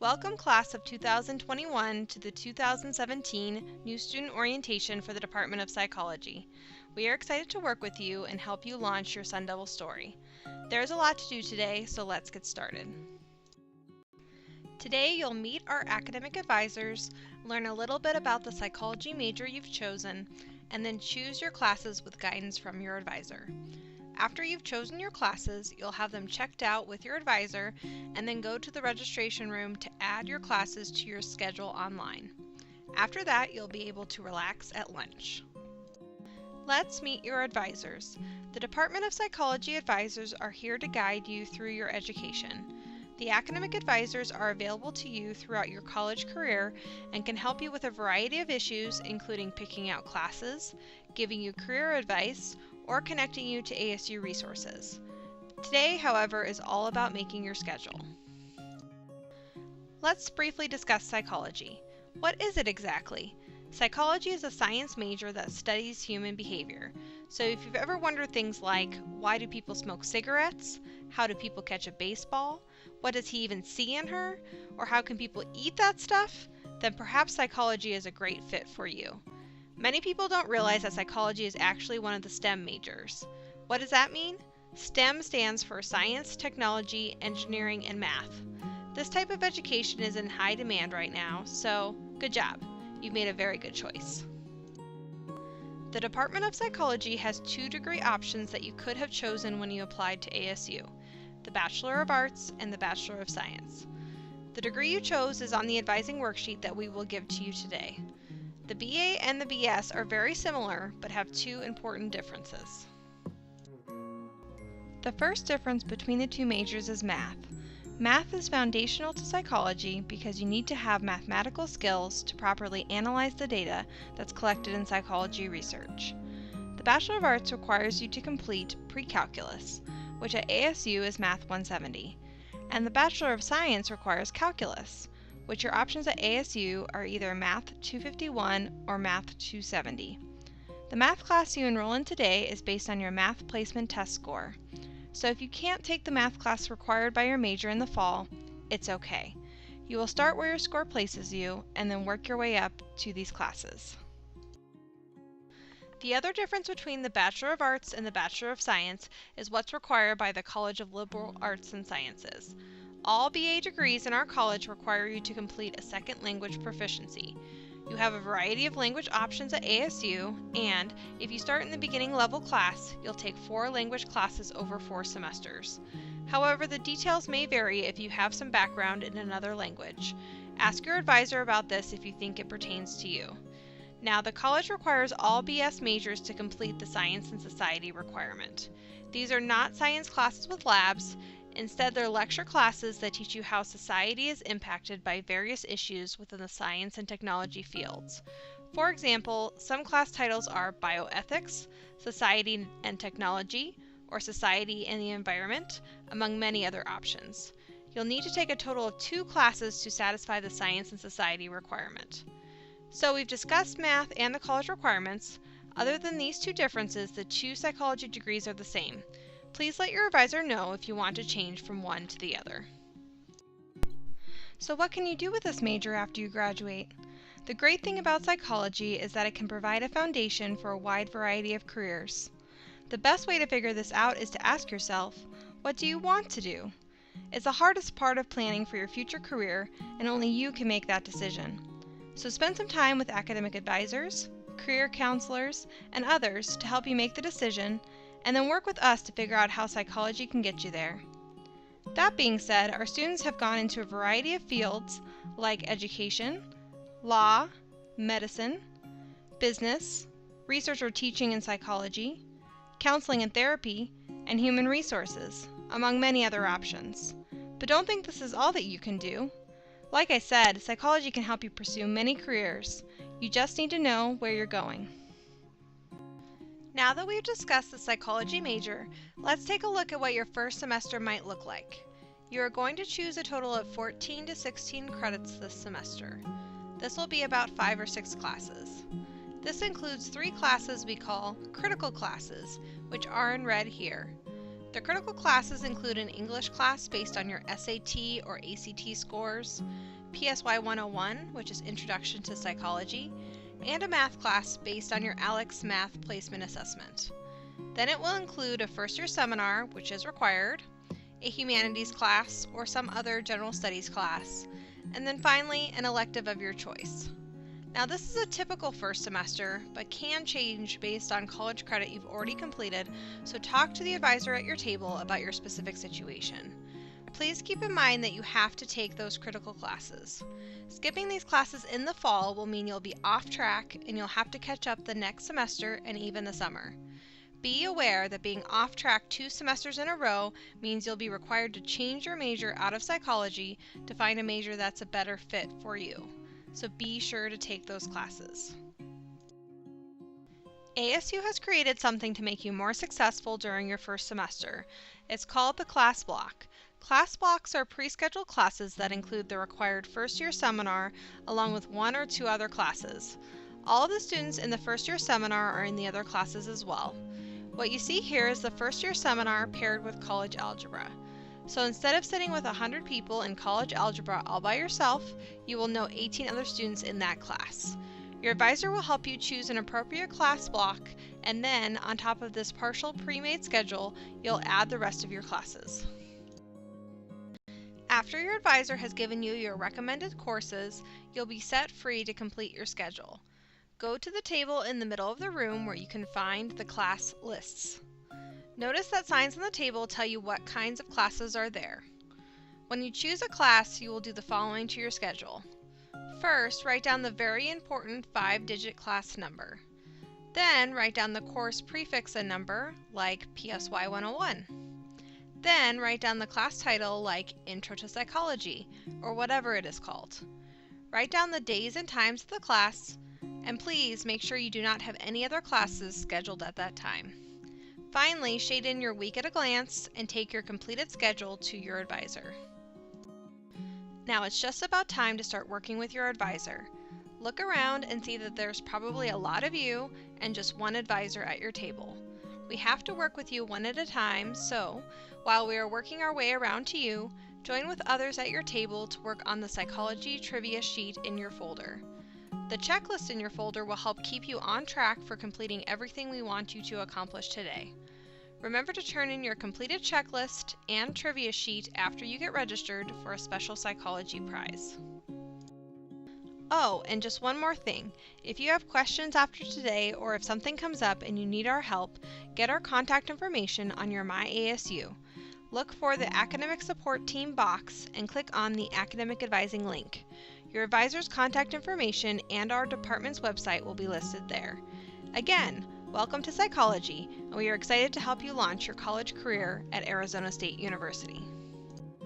Welcome class of 2021 to the 2017 New Student Orientation for the Department of Psychology. We are excited to work with you and help you launch your Sun Devil story. There's a lot to do today, so let's get started. Today you'll meet our academic advisors, learn a little bit about the psychology major you've chosen, and then choose your classes with guidance from your advisor. After you've chosen your classes, you'll have them checked out with your advisor and then go to the registration room to add your classes to your schedule online. After that, you'll be able to relax at lunch. Let's meet your advisors. The Department of Psychology advisors are here to guide you through your education. The academic advisors are available to you throughout your college career and can help you with a variety of issues, including picking out classes, giving you career advice, or connecting you to ASU resources. Today, however, is all about making your schedule. Let's briefly discuss psychology. What is it exactly? Psychology is a science major that studies human behavior. So if you've ever wondered things like, why do people smoke cigarettes? How do people catch a baseball? What does he even see in her? Or how can people eat that stuff? Then perhaps psychology is a great fit for you. Many people don't realize that psychology is actually one of the STEM majors. What does that mean? STEM stands for Science, Technology, Engineering, and Math. This type of education is in high demand right now, so good job. You've made a very good choice. The Department of Psychology has 2 degree options that you could have chosen when you applied to ASU, the Bachelor of Arts and the Bachelor of Science. The degree you chose is on the advising worksheet that we will give to you today. The BA and the BS are very similar, but have 2 important differences. The first difference between the 2 majors is math. Math is foundational to psychology because you need to have mathematical skills to properly analyze the data that's collected in psychology research. The Bachelor of Arts requires you to complete pre-calculus, which at ASU is Math 170, and the Bachelor of Science requires calculus, which your options at ASU are either Math 251 or Math 270. The math class you enroll in today is based on your math placement test score. So if you can't take the math class required by your major in the fall, it's okay. You will start where your score places you and then work your way up to these classes. The other difference between the Bachelor of Arts and the Bachelor of Science is what's required by the College of Liberal Arts and Sciences. All BA degrees in our college require you to complete a second language proficiency. You have a variety of language options at ASU, and if you start in the beginning level class, you'll take 4 language classes over 4 semesters. However, the details may vary if you have some background in another language. Ask your advisor about this if you think it pertains to you. Now, the college requires all BS majors to complete the Science and Society requirement. These are not science classes with labs. Instead, they're lecture classes that teach you how society is impacted by various issues within the science and technology fields. For example, some class titles are Bioethics, Society and Technology, or Society and the Environment, among many other options. You'll need to take a total of 2 classes to satisfy the Science and Society requirement. So we've discussed math and the college requirements. Other than these 2 differences, the 2 psychology degrees are the same. Please let your advisor know if you want to change from one to the other. So what can you do with this major after you graduate? The great thing about psychology is that it can provide a foundation for a wide variety of careers. The best way to figure this out is to ask yourself, what do you want to do? It's the hardest part of planning for your future career, and only you can make that decision. So spend some time with academic advisors, career counselors, and others to help you make the decision, and then work with us to figure out how psychology can get you there. That being said, our students have gone into a variety of fields like education, law, medicine, business, research or teaching in psychology, counseling and therapy, and human resources, among many other options. But don't think this is all that you can do. Like I said, psychology can help you pursue many careers. You just need to know where you're going. Now that we've discussed the psychology major, let's take a look at what your first semester might look like. You are going to choose a total of 14 to 16 credits this semester. This will be about 5 or 6 classes. This includes 3 classes we call critical classes, which are in red here. The critical classes include an English class based on your SAT or ACT scores, PSY 101, which is Introduction to Psychology, and a math class based on your ALEX Math Placement Assessment. Then it will include a first-year seminar, which is required, a humanities class, or some other general studies class, and then finally an elective of your choice. Now this is a typical first semester, but can change based on college credit you've already completed, so talk to the advisor at your table about your specific situation. Please keep in mind that you have to take those critical classes. Skipping these classes in the fall will mean you'll be off track and you'll have to catch up the next semester and even the summer. Be aware that being off track 2 semesters in a row means you'll be required to change your major out of psychology to find a major that's a better fit for you. So be sure to take those classes. ASU has created something to make you more successful during your first semester. It's called the CLAS block. CLAS blocks are pre-scheduled classes that include the required first-year seminar along with 1 or 2 other classes. All of the students in the first-year seminar are in the other classes as well. What you see here is the first-year seminar paired with college algebra. So instead of sitting with 100 people in college algebra all by yourself, you will know 18 other students in that class. Your advisor will help you choose an appropriate class block, and then on top of this partial pre-made schedule, you'll add the rest of your classes. After your advisor has given you your recommended courses, you'll be set free to complete your schedule. Go to the table in the middle of the room where you can find the class lists. Notice that signs on the table tell you what kinds of classes are there. When you choose a class, you will do the following to your schedule. First, write down the very important 5-digit class number. Then, write down the course prefix and number, like PSY 101. Then, write down the class title, like Intro to Psychology, or whatever it is called. Write down the days and times of the class, and please make sure you do not have any other classes scheduled at that time. Finally, shade in your week at a glance and take your completed schedule to your advisor. Now it's just about time to start working with your advisor. Look around and see that there's probably a lot of you and just one advisor at your table. We have to work with you one at a time, so while we are working our way around to you, join with others at your table to work on the psychology trivia sheet in your folder. The checklist in your folder will help keep you on track for completing everything we want you to accomplish today. Remember to turn in your completed checklist and trivia sheet after you get registered for a special psychology prize. Oh, and just one more thing. If you have questions after today or if something comes up and you need our help, get our contact information on your My ASU. Look for the Academic Support Team box and click on the Academic Advising link. Your advisor's contact information and our department's website will be listed there. Again, welcome to psychology, and we are excited to help you launch your college career at Arizona State University.